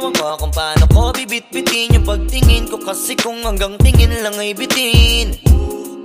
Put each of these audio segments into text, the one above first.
ewan ko kung paano ko bibit-bitin yung pagtingin ko, kasi kung hanggang tingin lang ay bitin.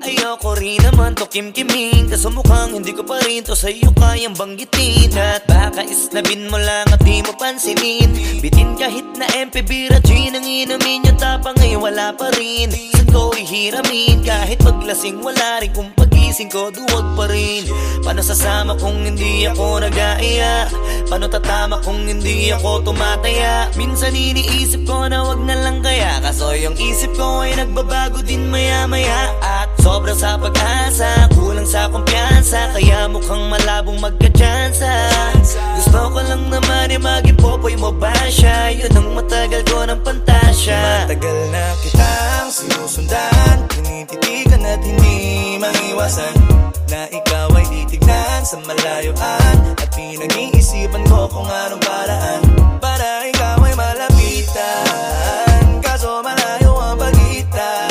Ayoko rin naman to kim-kimin, kaso mukhang hindi ko pa rin to sa'yo kayang banggitin. At baka isnabin mo lang at di mo pansinin, bitin kahit na MP Bira Gin ang inumin, yung tapang ay wala pa rin. Saan ko ihiramin, kahit paglasing wala rin, kung pagising ko duwag pa rin. Paano sasama kung hindi ako nag-aaya? Paano tatama kung hindi ako tumataya? Minsan iniisip ko na wag na lang kaya, kaso yung isip ko ay nagbabago din maya-maya. At sobra sa pag-asa, kulang sa kumpiyansa, kaya mukhang malabong magka-tsansa. Gusto ko lang naman yung maging popoy mo ba siya? Yun ang matagal ko ng pantasya. Matagal na kitang sinusundan, tinititigan at hindi maiwasan na ikaw ay titignan sa malayuan. At pinag-iisipan ko kung anong paraan para ikaw ay malapitan, kaso malayo ang pagitan.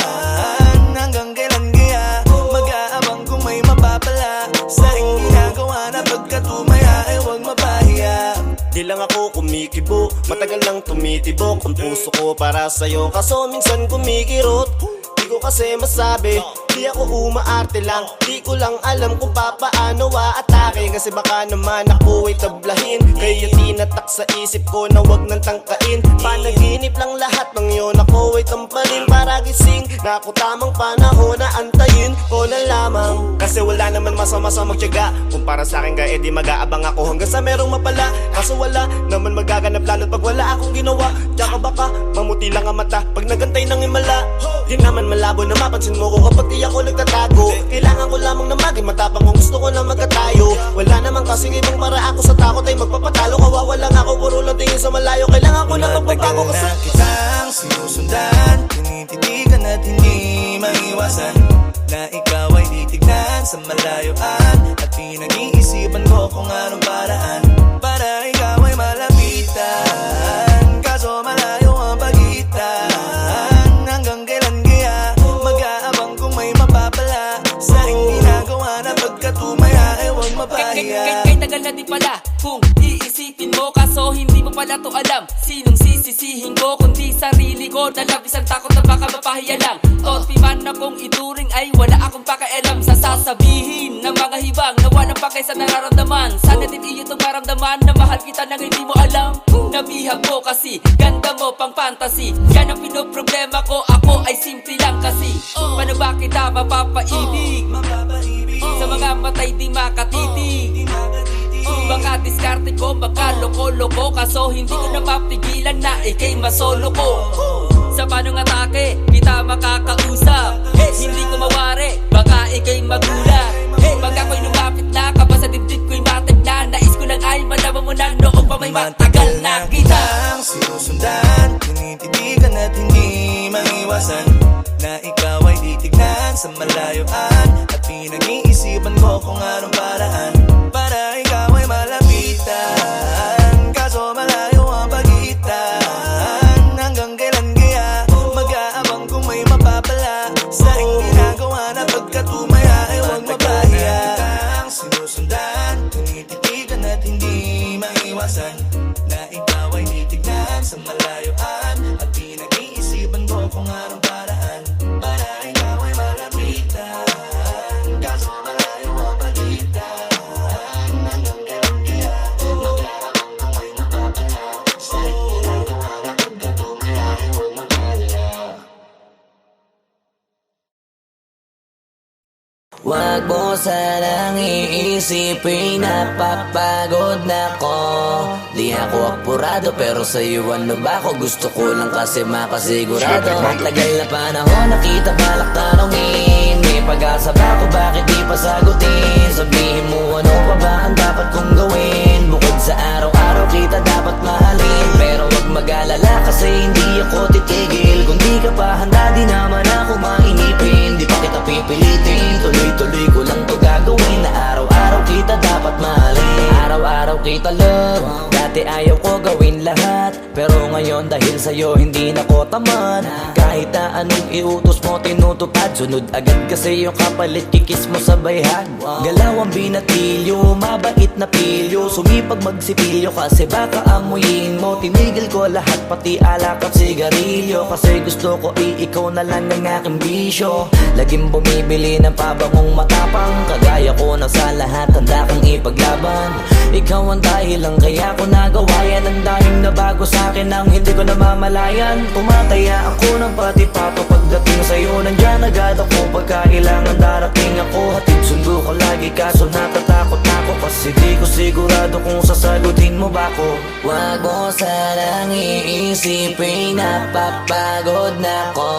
Hanggang kailan kaya mag-aabang kung may mapapala sa aking ginagawa na pagkatumaya ay huwag mapahiya. Di lang ako kumikibo, matagal lang tumitibok ang puso ko para sa'yo, kaso minsan kumikirot. Di ko kasi masabi, di ako umaarte lang, di ko lang alam kung papaano atake, kasi baka naman ako ay tablahin. Kaya tinatak sa isip ko na wag nang tangkain, panaginip lang lahat ng yun, ako ay tampalin para gising na ako tamang panahon na antayin ko na lamang. Kasi wala naman masama sa magtiyaga, kung para sa akin kaya di mag-aabang ako hanggang sa merong mapala. Kaso wala naman magaganap lalo't pag wala akong ginawa. Tsaka baka mamuti lang ang mata pag nagantay ng himala. Di naman malabo na mapansin mo ko kapag di ako nagtatago. Kailangan ko lamang na maging matapang kung gusto ko na magkatayo. Wala naman kasing ibang para ako sa takot ay magpapatalo. Kawawa lang ako, puro lang tingin sa malayo. Kailangan ko na magbabago kasi matagal na kitang sinusundan, tinititigan at hindi maiwasan na ikaw ay titignan sa malayuan. At pinag-iisipan ko kung anong paraan para ikaw ay malapitan, kaso malayo ang pagitan. Hanggang kailan kaya mag-aabang kung may mapapala sa aking ginagawa na pagkatumaya ay huwag mapahiya. Kay tagal na di pala kung iisipin mo, kaso hindi mo pala to alam. Sinong sisisihin ko kundi sarili ko, na labis ang takot na baka mapahiya lang. Tonti man akong ituring ay wala akong pakialam sa sasabihin ng mga hibang na walang pakay sa nararamdaman. Sana din iyo itong maramdaman na mahal kita nang hindi mo alam. Nabihag mo kasi, ganda mo pang fantasy, yan ang pinoproblema ko, ako ay simple lang kasi. Paano ba kita mapapaibig sa mga matay di makatitig? Baka diskarte ko, baka loko-loko, kaso hindi ko na mapigilan na ikay masolo ko. Sa panong atake, kita makakausap, hindi ko mawari, baka ikay magulat. Pag ako'y lumapit na, kapag sa dibdib ko'y matig na, nais ko lang ay malaman mo na noong pa may matagal na kita sinusundan, tinititigan at hindi maiwasan na ikaw ay titignan sa malayuan. At pinag-iisipan ko kung anong paraan para ikaw ay malapitan, kaso malayo ang pagitan. Hanggang kailan kaya mag-aabang kung may mapapala sa aking ginagawa na pagkatumaya ay huwag mapahiya. Sinusundan, tinititigan at hindi maiwasan na ikaw ay titignan sa malayuan. At pinag-iisipan ko kung anong paraan para ikaw ay malapitan, kaso malayo ang pagitan. Hanggang kailan kaya mag-aabang kung may mapapala sa aking ginagawa na pagkatumaya ay huwag mapahiya. Wag mo sanang iisipin, napapagod na ko. Di ako apurado pero sa'yo ano ba ako? Gusto ko lang kasi makasigurado. Matagal na panahon nakita balak tanongin, may pag-asa ba ako, bakit di pa sagutin? Sabihin mo ano pa ba ang dapat kong gawin? Bukod sa araw-araw kita dapat mahalin, pero wag mag-alala kasi hindi ako titigil. Kung di ka pa handa di naman ako mainipin, di pa kita pipilitin, tuloy-tuloy ko lang to gagawin. Na araw-araw kita dapat mahalin, araw-araw kita love. Dati ayaw ko gawin lahat, pero ngayon dahil sa'yo hindi na ko tamad. Kahit na anong iutos mo tinutupad, sunod agad kasi yung kapalit kikis mo sa bayhag. Galaw ang binatilyo, mabait na pilyo, sumipag magsipilyo kasi baka amuyin mo. Tinigil ko lahat pati alak at sigarilyo, kasi gusto ko ikaw na lang ang aking bisyo. Laging bumibili ng pabangong matapang, kagaya ko na sa lahat handa kang ipaglaban. Ikaw ang dahilan kaya ko nagawa yan, ang dahing na bago sa'kin ang hindi ko namamalayan. Tumataya ako ng pati pato pagdating sa'yo, nandyan agad ako pagkailangan darating ako. Hatid sundo ko lagi kaso natatakot ako, kasi di ko sigurado kung sasagutin mo ba ko. Wag mo sanang iisipin napapagod na ko.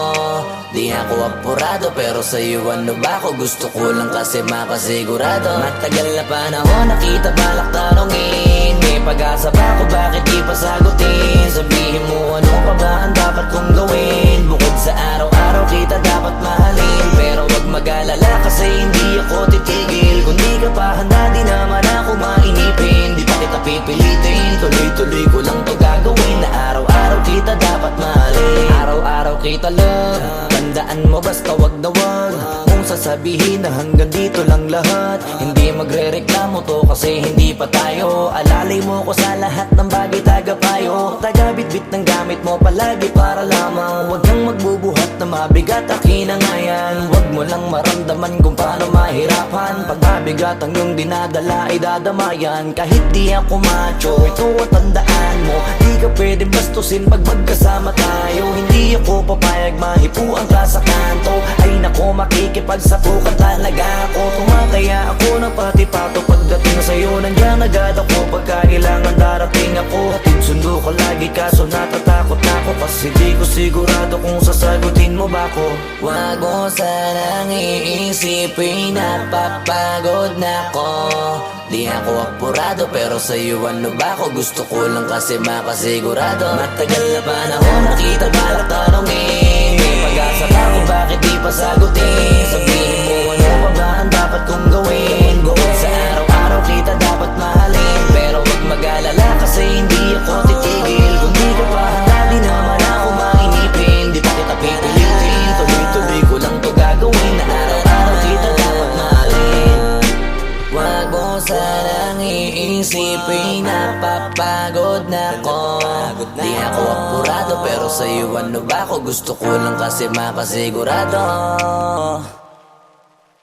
Di ako apurado pero sa'yo ano ba ako, gusto ko lang kasi makasigurado. Matagal na panahon nakita balak tanongin, may pag-asa ba ako bakit di pa sagutin? Sabihin mo ano pa ba ang dapat kong gawin, bukod sa araw-araw kita dapat mahalin. Pero wag mag-alala kasi hindi ako titigil, kung di ka pa handa di naman ako mainipin. Di pa kita pipilitin, tuloy-tuloy ko lang to gagawin, na araw-araw kita dapat mahalin. Araw-araw kita love, tandaan mo basta wag na wag mong sasabihin na hanggang dito lang lahat. Hindi magre-reklamo to kasi hindi pa tayo, alalay mo ko sa lahat ng bagay tagapayo. Taga-bitbit ng gamit mo palagi para lamang, wag kang magbubuhat na mabigat akin ang ayan. Wag mo lang maramdaman kung paano mahirapan, pag mabigat ang iyong dinadala ay dadamayan. Kahit di ako macho, ito at tandaan mo, di ka pwedeng bastusin pag magkasama tayo. Hindi ako papayag mahipuan ka sa kanto, ay nako makikipagsapukan talaga ako. Tumataya ako ng pati pato pagdating sa'yo, nandyan agad ako pagkailangan darating ako. Hatid sundo ko lagi kaso natatakot na ako, kasi di ko sigurado kung sasagutin mo ba ko. Wag mo sanang iisipin napapagod na ko. Di ako apurado pero sa'yo ano ba ako, gusto ko lang kasi makasigurado. Matagal na panahon nakita balak tanongin, may pag-asa ba ako bakit di pa sagutin? Sabihin mo ano pa ba ang dapat kong gawin, bukod sa araw-araw kita dapat mahalin. Pero wag mag-alala kasi hindi ako titigil, kung di ka pa handa di naman ako mainipin. Di pa kita pipilitin, tuloy-tuloy ko lang to gagawin, na araw-araw kita dapat mahalin. Wag mo sanang iisipin napapagod na ko. Di ako apurado pero sa'yo ano ba ako, gusto ko lang kasi makasigurado.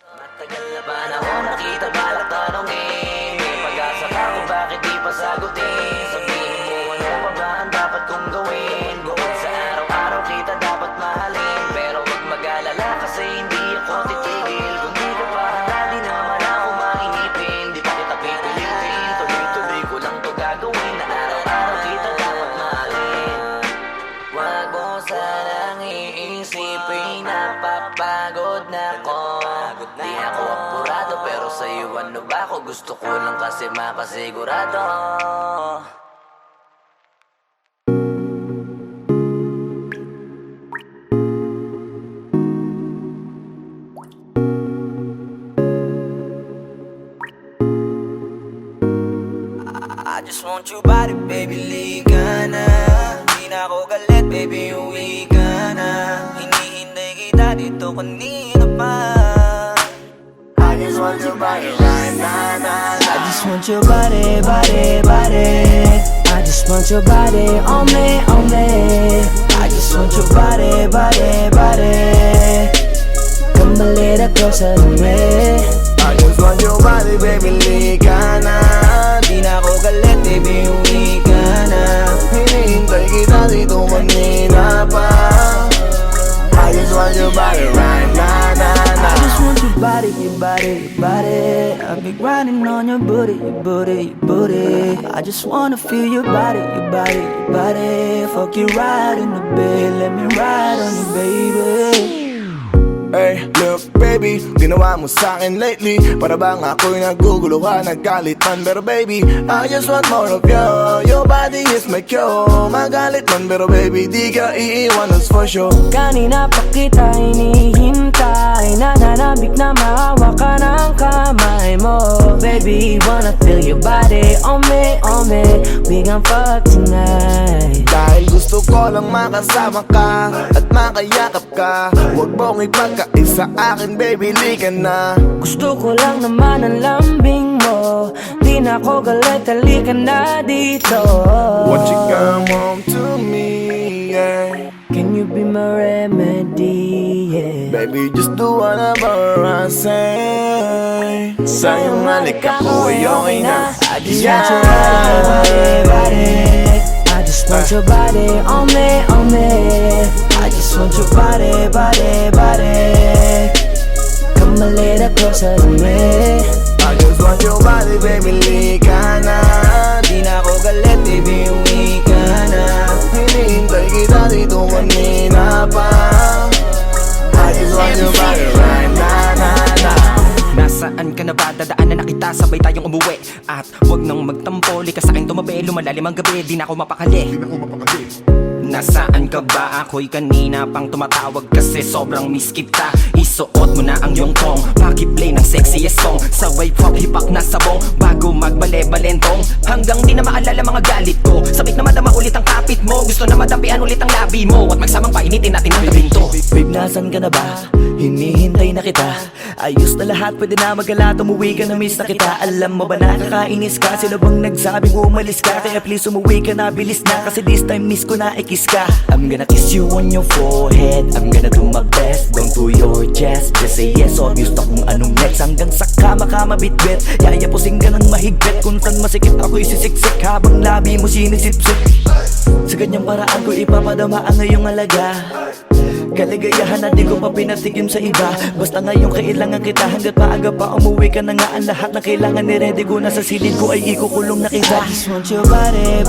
Matagal na panahon nakita balak tanongin, may pag-asa ba ako bakit di pa sagutin? Sabihin mo ano pa ba ang dapat kong gawin, bukod sa araw-araw kita dapat mahalin. Pero wag mag-alala kasi hindi ako titigil, kung di ka pa handa di naman ako mainipin. Di pa kita pipilitin, tuloy-tuloy ko lang to gagawin, na araw-araw kita dapat mahalin. Wag mo sanang iisipin napapagod na ko. Di ako apurado pero sa'yo ano ba ako, gusto ko lang kasi makasigurado. I just want your body, baby, liga na. Di na ako galit, baby, uwi ka na. Hinihintay kita dito kanina pa. I just want your body right now, nah, nah. I just want your body, body, body. I just want your body on me, on me. I just want your body, body, body. Come a little closer to me. I just want your body, baby, liga na. Di na ako galit, baby, uwi ka na. Hinihintay kita dito kanina pa. I just want your body right now, nah, nah. I just want your body, your body, your body. I'll be grinding on your booty, your booty, your booty. I just wanna feel your body, your body, your body. Fuck you right in the bed, let me ride on you, baby. Hey, look, baby, baby, ginawa mo sa'kin lately. Para bang ako'y naguguluhan, naggalit man. Pero baby, I just want more of you. Your body is my cure. Magalit man, pero baby, di ka iiwan, that's for sure. Kanina pa kita hinihintay, nananabik na mahawa ka ng kamay mo. Baby, wanna feel your body on me, we gon' fuck tonight. Dahil gusto ko lang makasama ka at makayakap ka. Huwag mong ipagkaisa akin, baby, lika na. Gusto ko lang naman ang lambing mo, di na ako galit, halika na dito. Won't you come home to me, yeah. Can you be my remedy, yeah. Baby, just do whatever I say. Sayang halik ako ay okay na. I just want your body. I just want your body on me. I just want your body. Come a little closer to me. I just want your body, baby, lika na. Di na ako galit, baby, uwi ka na. Hinihintay kita dito kanina pa. I just want your body right na. Nasaan ka na ba? Dadaanan na kita, sabay tayong umuwi. At wag nang magtampo, lika sa'kin tumabi. Lumalalim ang gabi, di na ako mapakali. Nasaan ka ba? Ako'y kanina pang tumatawag kasi sobrang miss kita. Isuot mo na ang iyong tong, pakiplay ng sexiest song. Sabay pop hipak na sabong, bago magbale-balentong. Hanggang di na maalala mga galit ko, sabik na madama ulit ang kapit mo. Gusto na madapian ulit ang labi mo, at magsamang painitin natin ang gabing to. Babe, nasan ka na ba? Hinihintay na kita. Ayos na lahat, pwede na magala. Umuwi ka na, miss na kita. Alam mo ba nakakainis ka? Sila bang nagsabing umalis ka? Kaya please umuwi ka na, bilis na. Kasi this time miss ko na ikis ka. I'm gonna kiss you on your forehead, I'm gonna do my best down to your chest. Just say yes, obvious na kung anong next. Hanggang sa kama ka mabitbit, yayapusing ka ng mahigpit. Kung saan masikip ako'y sisiksik, habang labi mo sinisipsip. Sa ganyang paraan ko ipapadama ang iyong alaga. Kaligayahan na di ko pa pinatikim sa iba. Basta ngayon kailangan kita, hanggat maaga pa umuwi ka na nga. Ang lahat na kailangan ni-ready ko na sa silid ko ay ikukulong na kita. I just want your body.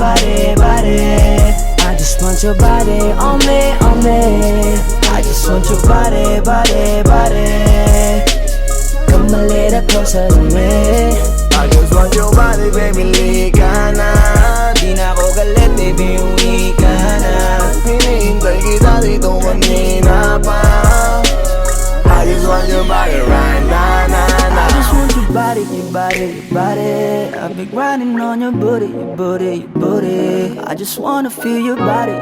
I just want your body on me. I just want your body. Come a little closer to me. I just want your body, baby, lika na. Di na ako galit, baby, uwi ka na. Hinihintay kita dito kanina pa. I just want your body right na. I just want your body. I've been grinding on your booty. I just wanna feel your body.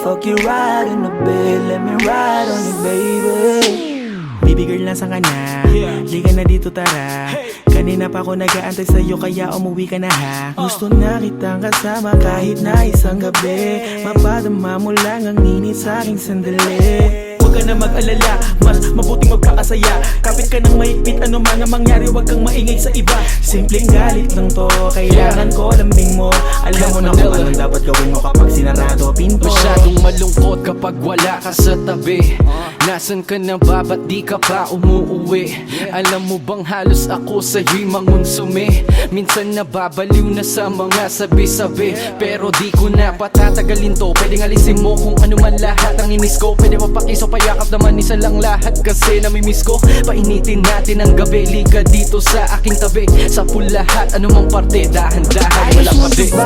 Fuck you right in the bed, let me ride on you, baby. Baby girl, nasa ka na? Liga na dito, tara. Kanina pa ako nag-aantay sa'yo, kaya umuwi ka na ha. Gusto na kitang kasama kahit na isang gabi. Mapadama mo lang ang init sa'king sandali. Huwag ka na mag-alala, mas mabuting magpakasaya. Kapit ka ng mahigpit, ano man ang mangyari, huwag kang maingay sa iba. Simpleng galit lang to, kailangan ko lambing mo. Alam mo na kung anong dapat gawin mo kapag sinarado pinto. Masyadong malungkot kapag wala ka sa tabi. Nasaan ka na ba? Ba't di ka pa umuuwi? Alam mo bang halos ako sa'yo'y mangonsume? Minsan nababaliw na sa mga sabi-sabi, pero di ko na patatagalin to. Pwedeng alisin mo kung ano man lahat ang inis ko. Pwede mapakiso, payakap naman isa lang lahat kasi namimiss ko. Painitin natin ang gabi, liga dito sa aking tabi. Sa full lahat, anumang parte, dahan-dahan, walang pati. Your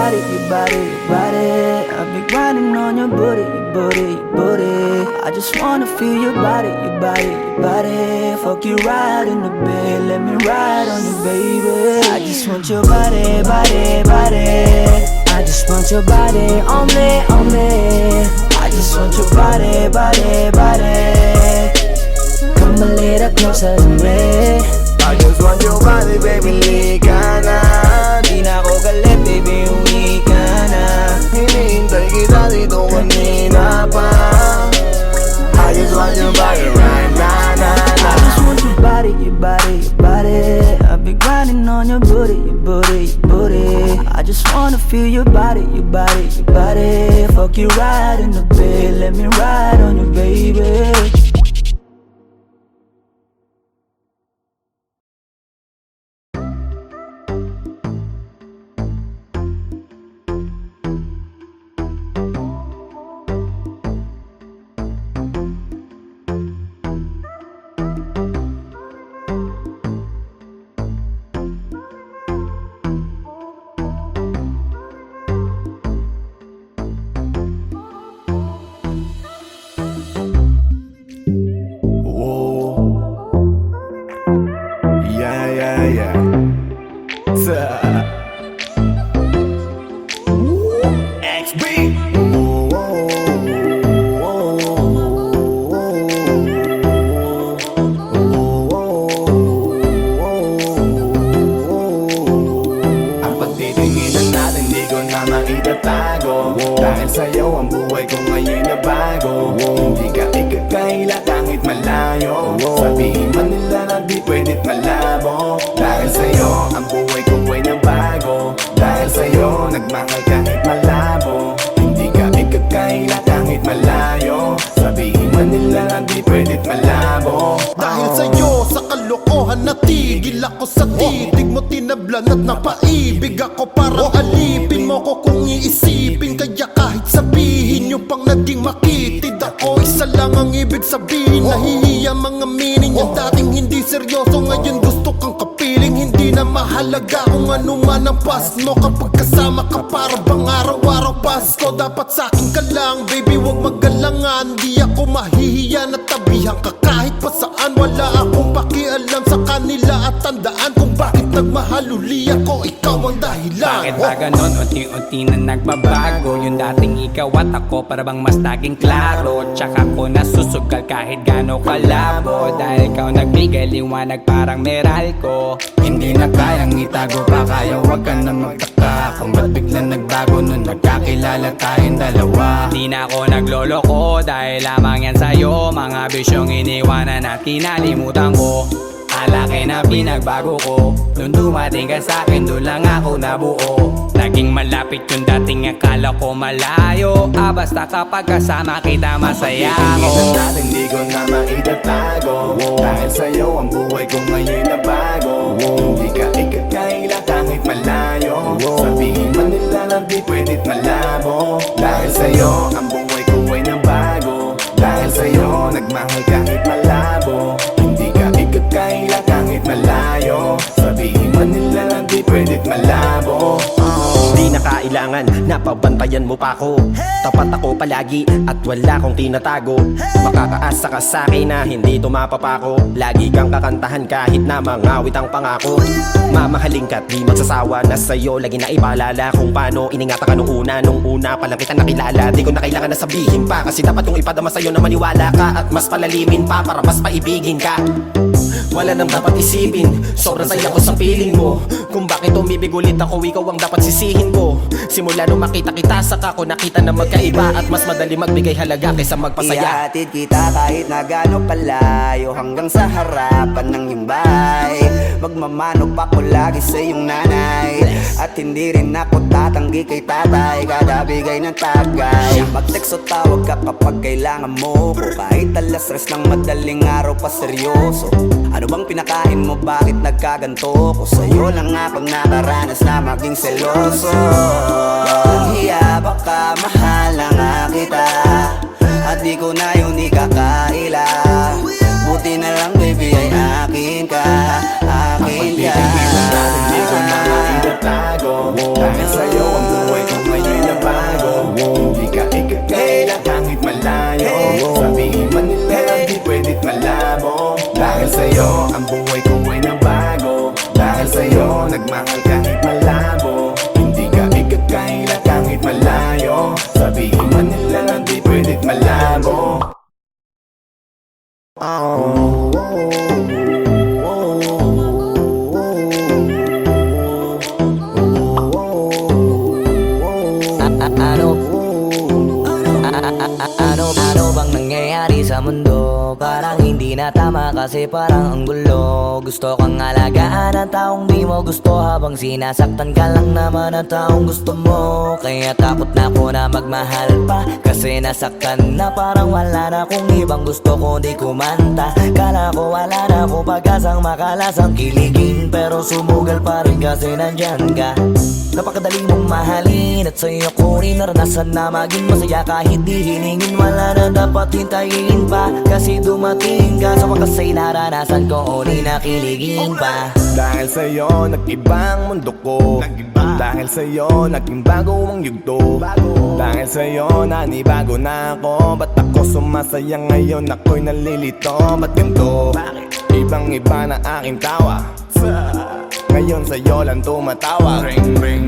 body. I've been grinding on your booty. I just wanna feel your body. Fuck you right in the bed, let me ride on you, baby. I just want your body. I just want your body on me. I just want your body. Come a little closer to me. I just want your body, baby, lika na. Di na ako galit, baby, uwi ka na. Hinihintay kita dito kanina pa. I just want your body right na. I just want your body. I've been grinding on your booty. I just wanna feel your body. Fuck you right in the bed, let me ride on you, baby. pwedeng malabo. Dahil sa'yo, ang buhay ko ay nabago. Dahil sa'yo, nagmahal kahit malabo. Hindi ka ikakaila kahit malayo. Sabihin man nila na di pwedeng malabo. Dahil sa'yo, sa kalokohan natigil ako sa titig mo, tinablan at napaibig ako. Parang alipin mo ko kung iisipin. Kaya kahit sabihin yung pang naging makitid ako, isa lang ang ibig sabihin. Nahihiya mga meaning. Yung dating hindi seryoso, ngayon gusto kang kapiling. Hindi na mahalaga kung ano man ang past mo. Kapag kasama ka para bang araw-araw Pasko. Dapat sa'kin ka lang, baby, wag magalangan. Di ako mahihiya na tabihan ka kahit pa saan. Wala akong pakialam sa kanila at tandaan kung bakit nagmahal uli ako. Ikaw ang dahilan. Bakit ba ganon? Unti-unti na nagbabago. Yung dating ikaw at ako para bang mas naging klaro. Tsaka ko nasusugal kahit gano'ng kalabo. Dahil ikaw nagbigay liwanag parang Meralco. Hindi na kayang itago pa, kaya wag ka na magtaka kung ba't biglang nagbago nung nagkakilala tayong dalawa. Di na ako nagloloko dahil lamang yan sa'yo. Mga bisyong iniwanan at kinalimutan ko. Alaki na pinagbago ko. Nung dumating ka sa'kin, doon lang ako nabuo. Naging malapit yung dating akala ko malayo. Basta kapag kasama kita masaya ako. Tingin natin di ko na maitatago. Dahil sa'yo ang buhay ko ngayon na bago. Hindi ka ikakaila kahit malayo. Sabihin man nila na di pwedeng malabo. Dahil sa'yo ang buhay ko ay nabago. Dahil sa'yo nagmahal kahit malabo. Hindi ka ikakaila kahit malayo. Sabihin man nila na di pwedeng malabo. Di na kailangan, napabantayan mo pa ako. Tapat ako palagi at wala kong tinatago. Makakaasa ka sa'kin na hindi tumapapako. Lagi kang kakantahan kahit na mangawit ang pangako. Mamahalin ka't di magsasawa na sa'yo lagi na ipaalala kung paano iningatan ka nung una pa lang kita nakilala. Di ko na kailangan na sabihin pa, kasi dapat kong ipadama sa'yo na maniwala ka at mas palalimin pa para mas paibigin ka. Wala nang dapat isipin, sobrang saya ko sa feeling mo. Kung bakit umibig ulit ako, ikaw ang dapat sisihin ko. Simula nung makita kita, saka ko nakita na magkaiba. At mas madali magbigay halaga kaysa magpasaya. Ihatid kita kahit na gano'ng palayo, hanggang sa harapan ng himbay. Magmamano pa ko lagi sa iyong nanay. At hindi rin ako tatanggi kay tatay, kada bigay ng tagay. Mag-text o tawag ka kapag kailangan mo ko. Kahit alas stress ng madaling araw pa seryoso. Ano bang pinakain mo, bakit nagkaganto ko? Sa'yo lang ako nakaranas na maging seloso. Hiya baka mahal na nga kita, at di ko na yun ikakaila. Buti na lang baby ay akin ka, akin ka. Hindi ko na maitatago. Dahil sa'yo ang buhay ko ngayon na bago. Hindi ka ikakaila kahit malayo. Sabihin man nila na di pwedeng malabo. Dahil sa'yo ang buhay ko ay nabago. Dahil sa'yo nagmahal kahit malabo. Hindi ka ikakaila kahit malayo. Sabihin man nila na di pwedeng malabo. Ano bang nangyayari sa mundo? Parang hindi na tama kasi parang ang gulo. Gusto kang alagaan ang taong di mo gusto, habang sinasaktan ka lang naman ang taong gusto mo. Kaya takot na ako na magmahal pa, kasi nasaktan na parang wala na kung ibang gusto kundi kumanta. Kala ko wala na ako pag-asang makalasang kiligin, pero sumugal pa rin kasi nandyan ka. Napakadali mong mahalin at sa'yo ko rin naranasan na maging masaya kahit di hiningin. Wala na dapat hintayin pa, kasi dumating ka. Sa wakas ay naranasan ko o di nakiligin pa. Dahil sa'yo nag-ibang mundo ko. Dahil sa'yo naging bago ang yugto. Dahil sa'yo nanibago na ako. Ba't ako sumasaya ngayon, ako'y nalilito? Ba't ganito? Ibang iba na aking tawa. Ngayon sa'yo lang tumatawag.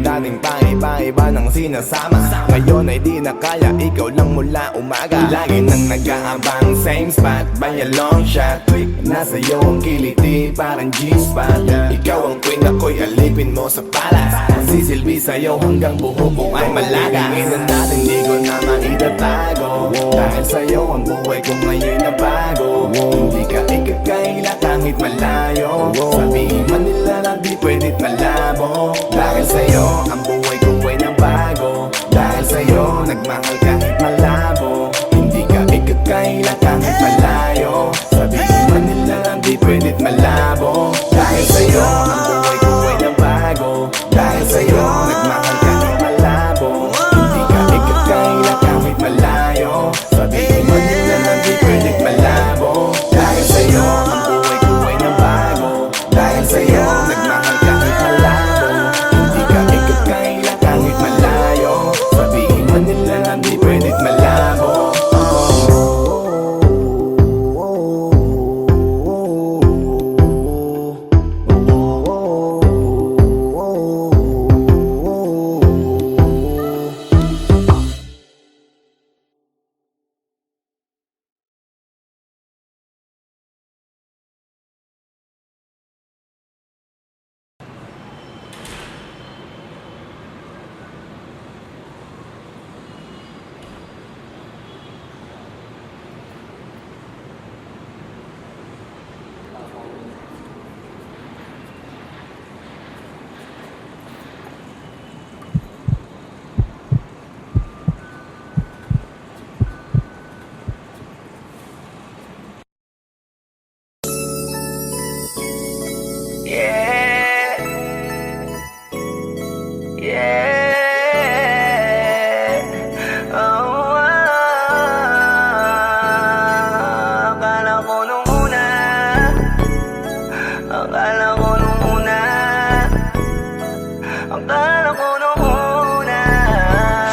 Dating paiba-iba ng sinasama, ngayon ay di na kaya, ikaw lang mula umaga. Lagi nang nag-aabang, same spot by a long shot. Nasa iyo ang kiliti, parang G-spot. Ikaw ang queen, ako'y alipin mo sa palas. Magsisilbi sa'yo hanggang buhok ko ay malaga. Tingnan natin, di ko na maitatago. Dahil sa'yo ang buhay ko ngayon na bago. Hindi ka ikakaila kahit malayo. Sabihin man nila na di pwedit malabo. Dahil sa'yo ang buhay ko ay nabago. Dahil sa'yo nagmahal kahit malabo. Hindi ka ikakaila kahit malayo. Sabihin man nila na di pwedit malabo. Dahil sa'yo ang buhay ko ay nabago. Dahil sa'yo nagmahal kahit malabo. Hindi ka ikakaila kahit malayo. Sabihin man nila na di pwedit malabo. Dahil sa'yo ang buhay ko ay nabago. Dahil sa'yo nagmahal kahit malabo. Hindi ka ikakaila kahit malayo. Sabihin man nila na di pwedit malabo.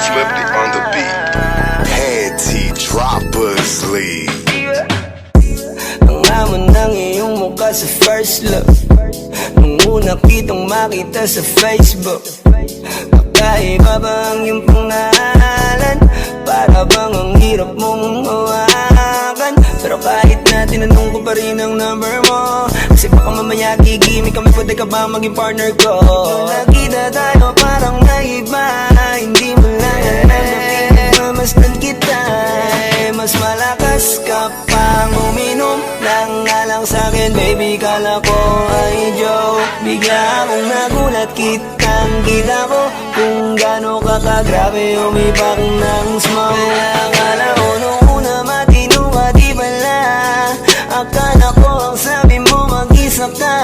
Flipped it on the beat. Panty droppers lead. Ang hamon ng iyong mukha sa first look. Nung una kitang makita sa Facebook, kakaiba ba ang iyong pangalan? Para bang ang hirap mong hawakan? Pero kahit na tinanong ko pa rin ang number mo, kasi baka mamaya gigimik kami, pwede ka ba maging partner ko? Nakita tayo parang naiba, hindi mo lang alam, masdan kita. Mas malakas ka pang uminom ng alang sa'kin, baby, kala ko ay joke. Bigla akong nagulat, kitang-kita ko kung gaano ka kagrabe umibak ng smoke. Akala ko nung una matino ka, di pala. Akala ko ang sabi mo mag-isa ka.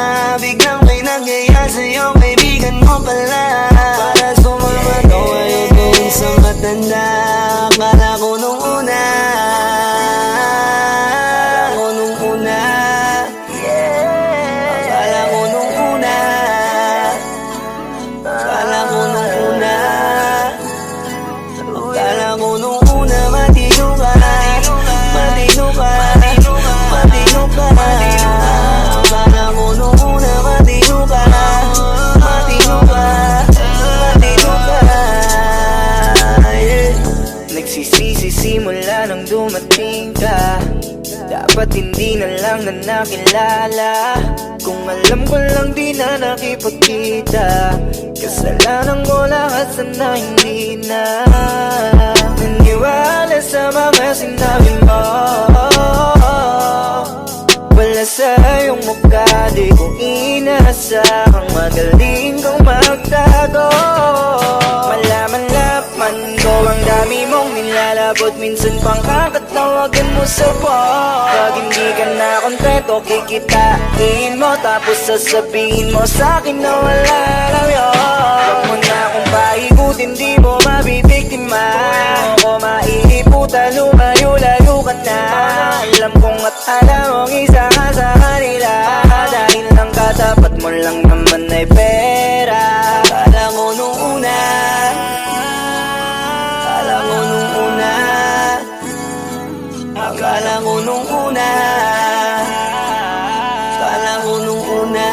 Biglang may nagaya sa'yo, kaibigan mo pala. Para sumama to ngayon kung sa matanda. Akala ko nung una, simula nang dumating ka, dapat hindi na lang na nakilala. Kung alam ko lang di na nakipagkita, kasalanan ko lahat, sana hindi na naniwala sa mga sinabi mo. Wala sa iyong mukha, di ko inasahang magaling kang magtago. Malaman-laman ko ang dami mong nilalabot, minsan pang kakatawagan mo sa phone. Pag hindi ka na kontento, kikitain mo, tapos sasabihin mo sa'kin na wala lang yun. Huwag mo na akong paikutin, di mo mabibiktima. Huwag mo maiiputan, lumayo-layo ka na. Alam kong at alam mong isa ka sa kanila, dahil lang katapat mo lang naman ay pera. Akala ko nung una, akala ko nung una, akala ko nung una, akala ko nung una,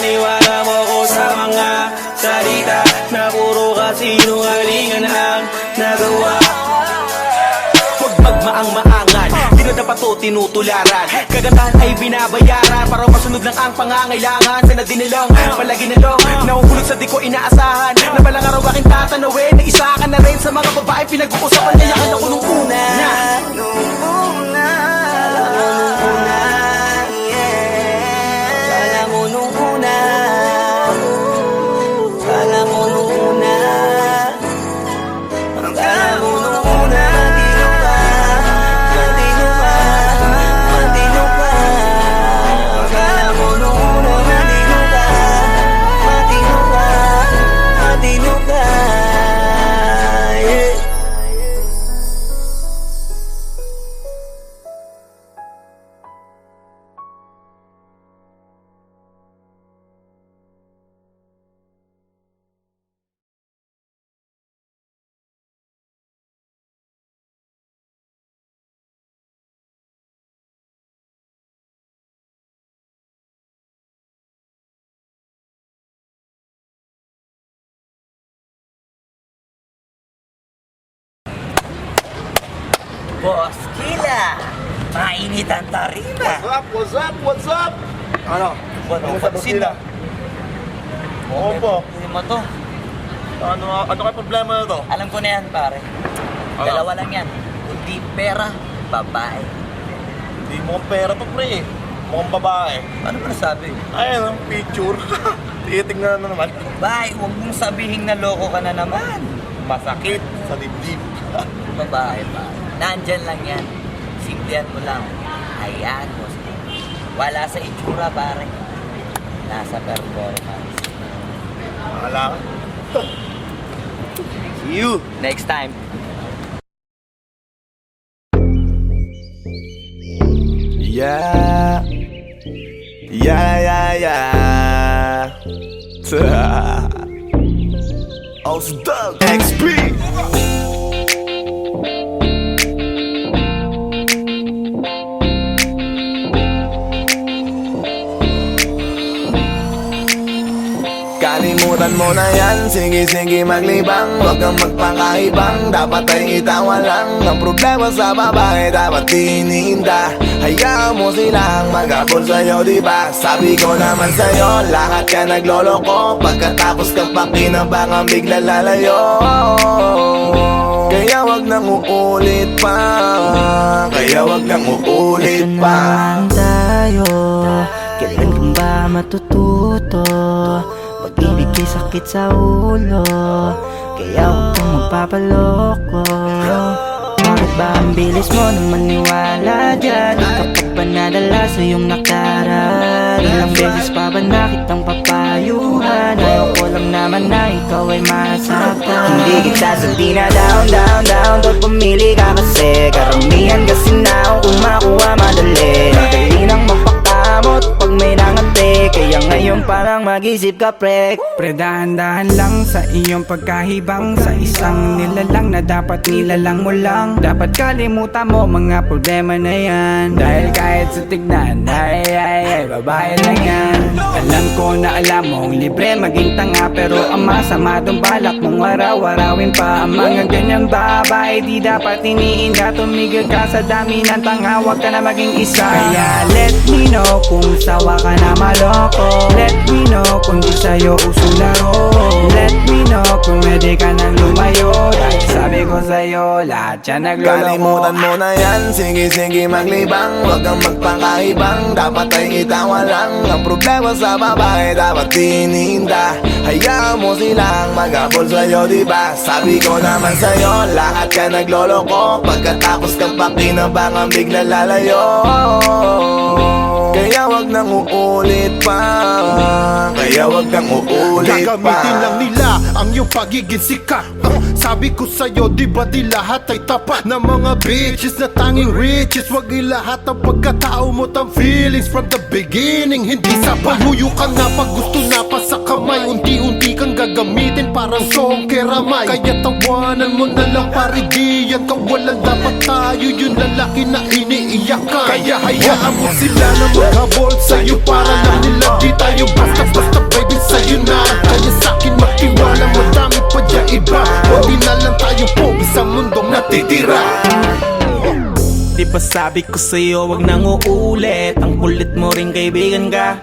Paniwala mo ko sa mga salita na puro kasinungalingan ang nagawa. Huwag magmaang-maangan, di na dapat to tinutularan. Kagandahan ay binabayaran para masunod lang ang pangangailangan. Sa nadinilang, palagi na lang nahuhulog sa di ko inaasahan. Na balang araw aking tatanawin, na isa ka na rin sa mga babae pinag-uusapan. Kaya ka na ko nung una. Boss Kila, mainit ang tarima. What's up? Ano? Ano pansin na? Oo po. Hindi mo to. Ano kaya problema na to? Alam ko na yan, pare. Dalawa lang yan. Kundi pera, babae. Hindi mo pera to, pre. Mukhang babae. Ano ba nasabi? Ayun, ang picture. Titingnan na naman. Bay, huwag mong sabihin na loko ka na naman. Masakit sa dibdib. Babae pa. Nandyan lang yan. Simplihan mo lang. Hayaan mo. Wala sa itsura, pare. Nasa performance. Wala ka. See you next time. Yeah. Osdog XP. Kalimutan mo na yan, sige maglibang. Huwag kang magpakaibang, dapat ay itawa lang. Ang problema sa babae, dapat tinihinda. Hayaan mo silang mag-abol sa'yo, diba? Sabi ko naman sa'yo, lahat ka nagloloko. Pagkatapos kang pakinabangan, bigla lalayo. Kaya wag nang uulit pa. Ito naman tayo, kailan kang ba matututo? Pag-ibig ay sakit sa ulo, kaya huwag kang magpapaloko. Bakit ba ang bilis mo na maniwala dyan? Di ka pa ba nadala sa iyong nakaraan? Ilang beses pa ba nakitang papayuhan? Ayoko lang naman na ikaw ay masaktan. Hindi kita sabi na down Doon pumili ka kasi karamihan kasi na kung makuha madali. Dali nang magpakamot pag may nangante, kaya ngayon parang mag-isip ka pre. Pre, dahan-dahan lang sa iyong pagkahibang. Sa isang nilalang na dapat nilalang mo lang. Dapat kalimutan mo mga problema na yan. Dahil kahit sa tignan, ay, babae lang yan. Alam ko na alam mong libre maging tanga, pero ang masama dong balak mong araw-arawin pa. Ang mga ganyang babae di dapat iniinda. Tumigil ka sa dami ng tanga, wag ka na maging isa. Kaya let me know kung sawa ka na maloko. Let me know kung di sa'yo uso laro. Let me know kung pwede ka nang lumayo. Dahil sabi ko sa'yo, lahat yan nagloloko. Kalimutan mo na yan, sige maglibang. Huwag kang magpakaibang, dapat ay itawa lang. Ang problema sa babae, dapat tinihinda. Hayaan mo silang mag-abol sa'yo, diba? Sabi ko naman sa'yo, lahat ka nagloloko. Pagkatapos kang pakinabangan, bigla lalayo. Kaya wag nang uulit pa. Gagamitin lang nila ang iyong pagiging sikat. Sabi ko sa'yo, di ba di lahat ay tapat na mga bitches na tanging riches. Wag ilahat ang pagkatao mo tang feelings from the beginning. Hindi sapat, huyo ka na pag gusto na pa sa kamay. Unti-unti kang gagamitin parang song keramay. Kaya tawanan mo na lang pare, di yan kawalan. Dapat tayo yung lalaki na iniiyakan. Kaya hayaan mo sila na maghabol sa'yo para lang nila di tayo basta ba sabi ko sa'yo wag nang uulit? Ang kulit mo rin kaibigan ka.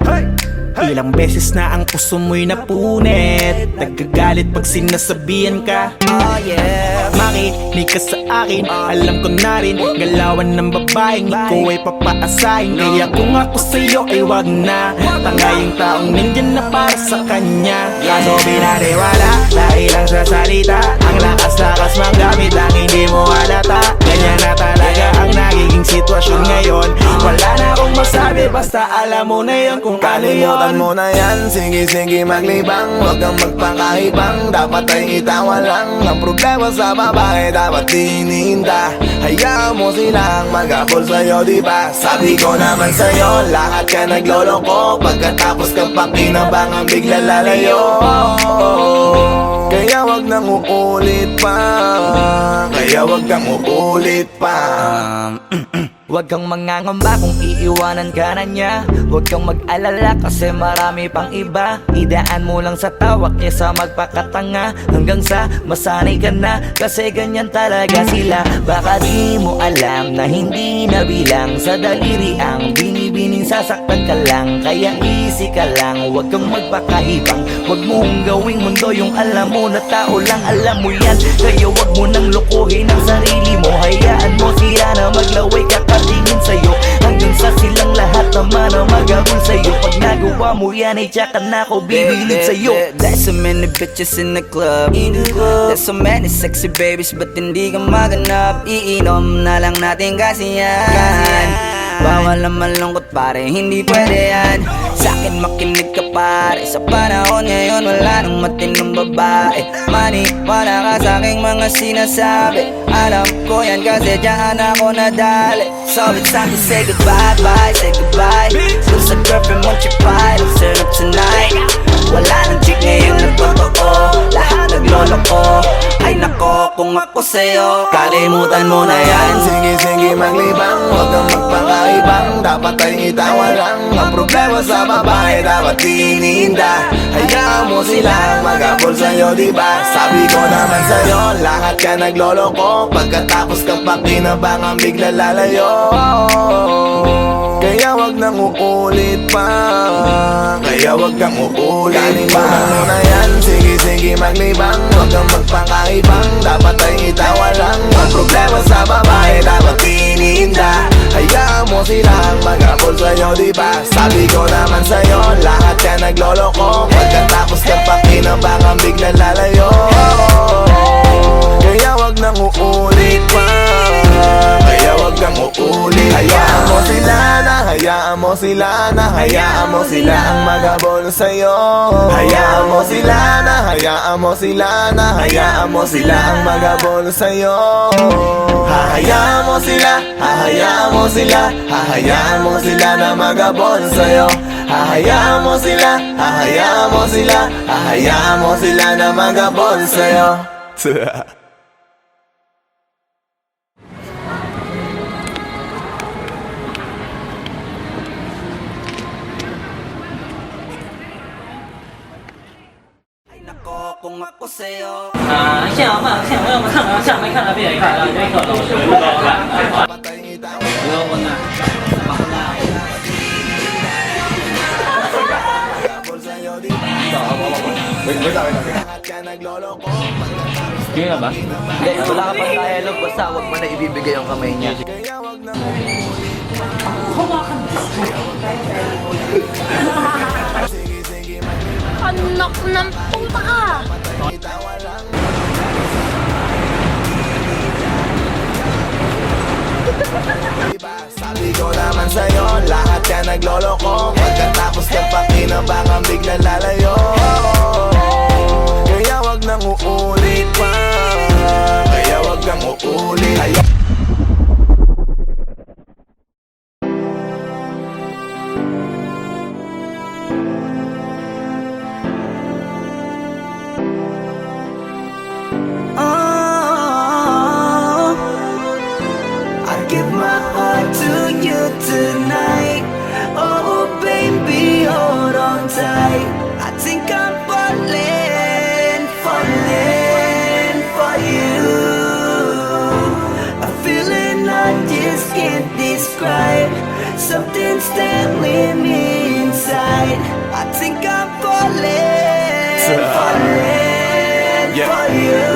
Ilang beses na ang puso mo'y napunit. Nagkagalit pag sinasabihan ka. Oh yeah. Makinig ka sa akin, alam ko na rin galawan ng babaeng ikaw ay papaasahin. Kaya kung ako sa'yo ay wag na. Tanga yung taong nandyan na para sa kanya. Kaso binariwala dahil lang sa salita. Ang lakas-lakas magamit ang hindi mo halata. Ganyan na talaga ang nagiging sitwasyon ngayon. Wala na akong masabi basta alam mo na yun kung ano yun. Kalimutan mo na yan, sige maglibang. Huwag kang magpakahibang, dapat ay itawa lang. Ang problema sa babae dapat tinihinda. Hayaan mo silang mag-apol sa'yo, diba? Sabi ko naman sa'yo, lahat ka nagloloko. Pagkatapos kang pakinabangan, bigla lalayo. Kaya wag nang uulit pa. Kaya wag kang uulit pa. Huwag kang mangangamba kung iiwanan ka na niya. Huwag kang mag-alala kasi marami pang iba. Idaan mo lang sa tawak niya sa magpakatanga. Hanggang sa masanay ka na kasi ganyan talaga sila. Baka di mo alam na hindi na bilang sa daliri ang binibining sasaktan ka lang. Kaya easy ka lang, huwag kang magpakahibang. Huwag mong gawing mundo yung alam mo na tao lang alam mo yan. Kaya huwag mo nang lokohin ang sarili mo. Hayaan mo sila na maglaway kakatingin sa'yo. Hanggang sa silang lahat naman ang magagol sa'yo. Pag nagawa mo yan ay tsaka na ako bibilid sa'yo. There's so many bitches in the club. There's so many sexy babies but hindi ka maganap. Iinom na lang natin kasi yan. Bawal na malungkot pare, hindi pwede yan. Sa'kin makinig ka pare, sa panahon ngayon wala nang matinong babae. Maniwala ka sa'king mga sinasabi. Alam ko yan kasi dyan ako nadali. So it's time to say goodbye, bye, say goodbye. Dun sa girlfriend mo chipay, let's turn up tonight. Wala nang chick ngayon na totoo, lahat nagloloko. Ay nako, kung ako sa'yo, kalimutan mo na yan. Sige maglibang, huwag kang magpakaibang. Dapat ay itawa lang. Ang problema sa babae dapat tinihinda. Hayaan mo sila mag-apol sa'yo, diba? Sabi ko naman sa'yo, lahat ka nagloloko. Pagkatapos kang pakinabangan, bigla lalayo. Kaya wag nang uulit pa. Kaya wag kang uulit pa. Kalimutan mo na yan, sige maglibang. Huwag kang magpakaibang, dapat ay itawa lang. Ang problema sa babae dapat tinihinda. Hayaan mo silang mag-apol sa'yo, diba? Sabi ko naman sa'yo, lahat ka nagloloko. Pagkatapos kang pakinabangan, bigla lalayo. Kaya wag nang uulit pa. Kaya wag kang uulit. Hayaan mo sila na, hayaan mo sila na, hayaan mo sila ang maghabol sa'yo. Hayaan mo sila na, hayaan mo sila na, hayaan mo sila ang maghabol sa'yo. Hahayaan mo sila, hahayaan mo sila, hahayaan mo sila na maghabol sa'yo. Hahayaan mo sila, hahayaan mo sila, hahayaan mo sila na maghabol sa'yo. Kung ako sa'yo, 像嘛，像我们看了，像没看了，别看了，别看了，是不高看。不要问了。 Sige nga ba? Hindi, wala ka pang dialogue. Basta huwag mo na ibibigay ang kamay niya. Anak ng puta ka! Sabi ko naman sa'yo, lahat ka nagloloko. Pagkatapos kang pakinabangan, bigla lalayo. Kaya wag nang uulit pa. Kaya wag kang uulit. Give my heart to you tonight. Oh baby, hold on tight. I think Something's telling me inside I think I'm falling for you.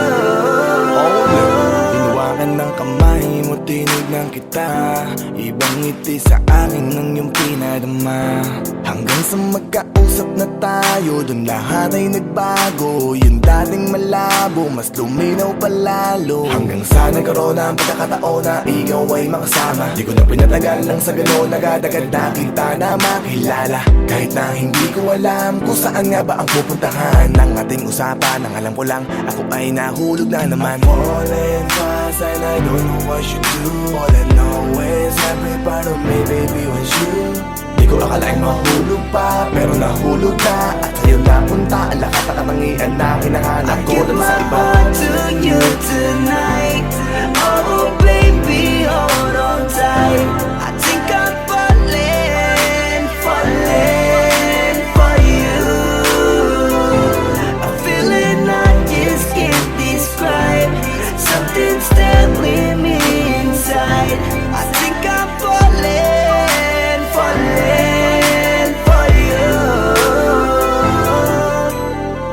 Hinawakan ng kamay mo, tinignan kita. Ibang ngiti sa akin ng iyong pinadama. Hanggang sa magkausap na tayo, dun lahat ay nagbago. Yung dating malabo, mas luminaw palalo. Hanggang sa nagkaroon na ang pagkakataon na ikaw ay makasama. Di ko na pinatagal lang sa gano'n, nagadagad na kita na makilala. Kahit na hindi ko alam kung saan nga ba ang pupuntahan ng ating usapan. Ang alam ko lang, ako ay nahulog na naman. I'm falling fast and I don't know what you do. All I know is every part of me, baby, was you. Di ko akalaing mahulog pa, pero nahulog na. At sa'yo napunta, ang lakas na katangian na hinahanap ko dun sa iba. I give my heart to you tonight. Oh baby, hold on tight. I think I'm falling for you. A feeling I just can't describe. Something's telling me inside I think I'm falling for you.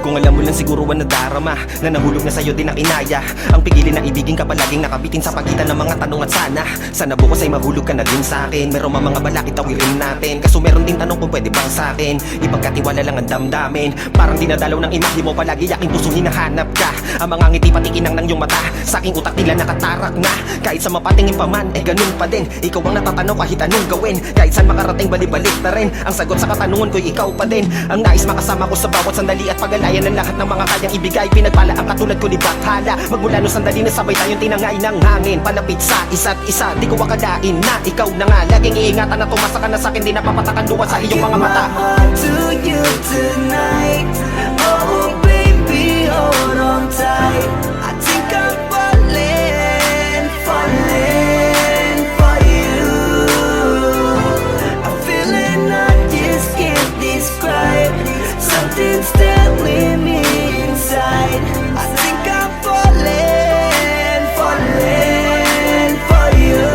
Kung alam mo lang siguro ang nadarama na nahulog na sa'yo din ang inaya. Ang pigilin na ibigin ka palaging nakabitin sa pagitan ng mga tanong at sana bukas ay mahulog ka na din sa'kin. Meron mga balakid tawirin natin, kaso meron din tanong kung pwede bang sa'kin ipagkatiwala lang ang damdamin. Parang dinadalaw ng imahe mo, palagi aking puso hinahanap ka. Ang mga ngiti patikinang ng iyong mata, sa aking utak nila nakatarak na. Kahit sa mapatingin pa man, ganun pa din. Ikaw ang natatanaw kahit anong gawin. Kahit saan makarating balibalik na rin. Ang sagot sa katanungan ko'y ikaw pa din. Ang nais makasama ko sa bawat sandali at pagalayan ng lahat ng mga kayang ibigay. Pinagpala ang katulad ko ni Bathala. Magmula no sandali na sabay tayong tinangay ng hangin. Palapit sa isa't isa, di ko akalain na ikaw na nga. Laging iingatan na tumasa ka na sa'kin, di napapatakan luwan sa iyong mga mata. I give my heart to you tonight. Oh baby, hold on tight. I think I'm falling for you. A feeling I just can't describe. Something's telling me inside I think I'm falling for you.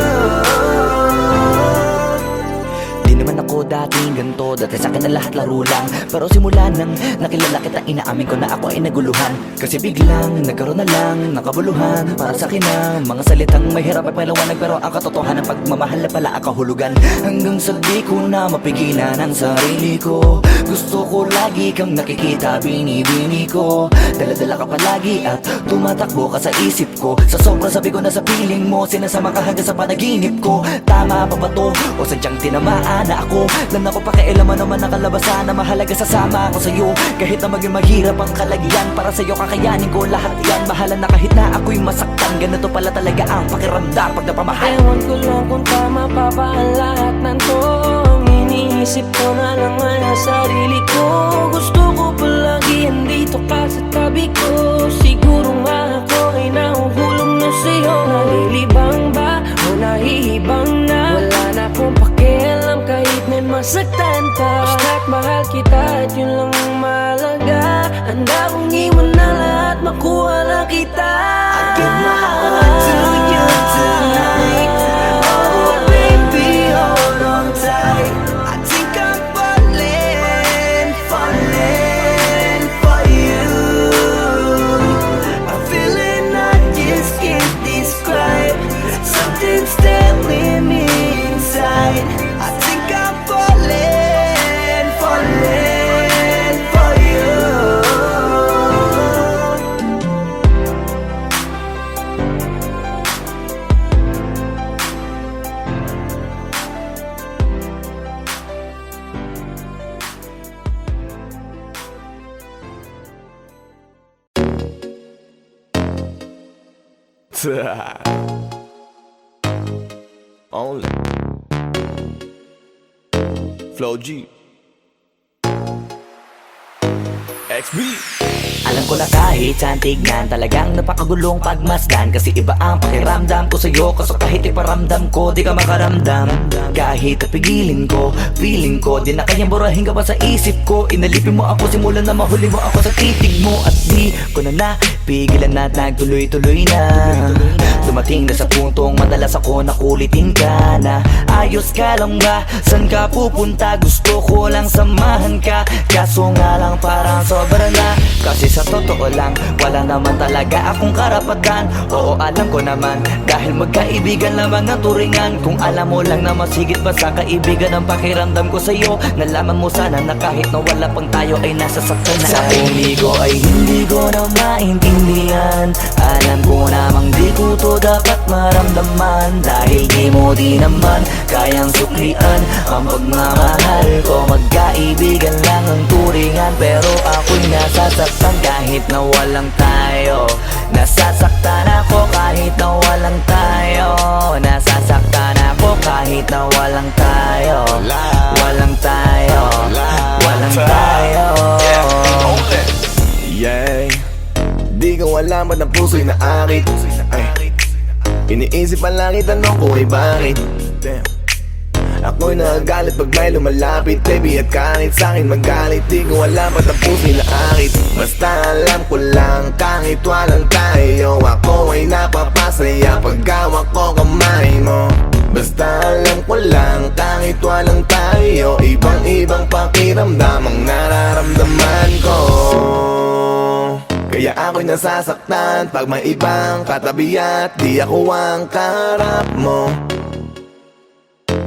Di naman ako dating ganito, dati sa'kin na lahat laro lang. Pero simula nang nakilala kita, inaamin ko na ako ay naguluhan. Kasi biglang nagkaroon na lang nakabuluhan. Para sa'kin na mga salitang may hirap at paliwanag, pero ang katotohanan pagmamahal na pala ang kahulugan. Hanggang sa di ko na mapigilan ang sarili ko. Gusto ko lagi kang nakikita, binibini ko. Dala-dala ka palagi at tumatakbo ka sa isip ko. Sa sobrang sabi ko na sa piling mo, sinasama ka hanggang sa panaginip ko. Tama pa ba to? O sadyang tinamaan na ako? Lang ako pakialaman naman ang kalabasan na mahalaga sasama ako sa'yo. Kahit na maging maghirap ang kalagyan, para sa'yo kakayanin ko lahat yan. Mahalan na kahit na ako'y masaktan, ganito pala talaga ang pakiramdam pag napamahal. Ewan ko lang kung tama pa ba ang lahat ng to. Iniisip ko na lang ang sarili ko. Gusto ko palagi andito ka sa tabi ko. Siguro nga ako ay nahuhulog na sa'yo. Nalilibang ba o nahihibang na? Wala na akong pakialam kahit may masaktan ka. Basta't mahal kita at yun lang ang mahalaga. Handa kong iwan na lahat, makuha lang kita. I give my heart to you tonight. Oh baby, hold on tight. I think I'm falling for you. A feeling I just can't describe. Something's telling me inside I think I'm falling for you. Only Flow G XB. Alam ko na kahit saan tignan, talagang napakagulong pagmasdan. Kasi iba ang pakiramdam ko sa'yo, kaso kahit iparamdam ko, di ka makaramdam. Kahit napigilin ko, feeling ko, di na kayang burahin ka pa sa isip ko. Inalipin mo ako, simulan na mahuli mo ako sa titig mo. At di ko na pigilan na at nagtuloy-tuloy na. Dumating na sa puntong madalas ako nakulitin ka na. Ayos ka lang ba? San ka pupunta? Gusto ko lang samahan ka. Kaso nga lang parang sobra na. Kasi sa totoo lang, wala naman talaga akong karapatan. Oo, alam ko naman, dahil magkaibigan lamang ang turingan. Kung alam mo lang na mas higit pa sa kaibigan ang pakiramdam ko sa'yo, nalaman mo sana na kahit na wala pang tayo ay nasasaktan na. Sa umigo ay hindi ko na maintindihan. Alam ko namang di ko to dapat maramdaman. Dahil di mo di naman kayang suklian ang pagmamahal ko. Magkaibigan lang ang turingan, pero ako'y nasasaktan kahit na walang tayo. Nasasaktan ako kahit na walang tayo. Nasasaktan ako kahit na walang tayo. Walang tayo. Walang tayo. Yeah, di ko alam ba't ang puso'y naakit. Ay, iniisip ang langit, tanong ko ay bakit. Damn. Ako'y nagagalit pag may lumalapit, baby, at kahit sa'kin magalit. Di ko alam ba't ang puso'y naakit. Basta alam ko lang kahit walang tayo, ako ay napapasaya pag hawak ko kamay mo. Basta alam ko lang kahit walang tayo, ibang-ibang pakiramdam ang nararamdaman ko. Kaya ako'y nasasaktan pag may ibang katabi at di ako ang kaharap mo.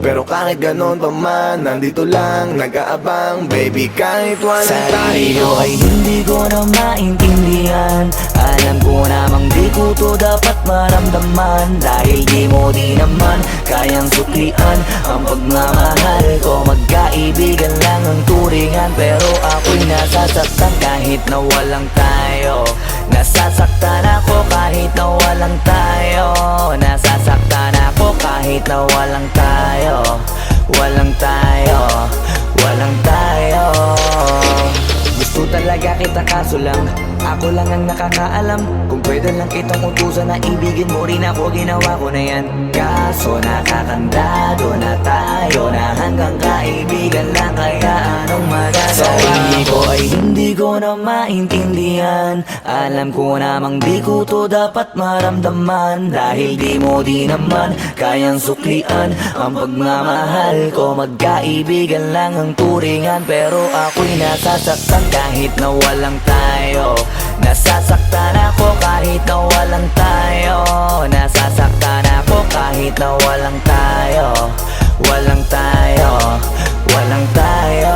Pero kahit ganon pa man, nandito lang nag-aabang, baby, kahit walang sarili tayo. ko ay hindi ko na maintindihan. Alam ko namang di ko to dapat maramdaman. Dahil di mo di naman kayang suklian ang pagmamahal ko. Magkaibigan lang ang turingan, pero ako'y nasasaktan kahit na walang tayo. Nasasaktan ako kahit na walang tayo. Nasasaktan ako kahit na walang tayo. Walang tayo. Walang tayo. Gusto talaga kita kaso lang ako lang ang nakakaalam. Kung pwede lang kitang utusan na ibigin mo rin ako, ginawa ko na yan. Kaso nakakandado na tayo na hanggang kaibigan lang, kaya anong magagawa? Sa hindi ko ay hindi ko na maintindihan. Alam ko namang di ko to dapat maramdaman. Dahil di mo di naman kayang suklian ang pagmamahal ko. Magkaibigan lang ang turingan, pero ako'y nasasaktan kahit na walang tayo. Nasasaktan ako kahit na walang tayo. Nasasaktan ako kahit na walang tayo. Walang tayo. Walang tayo.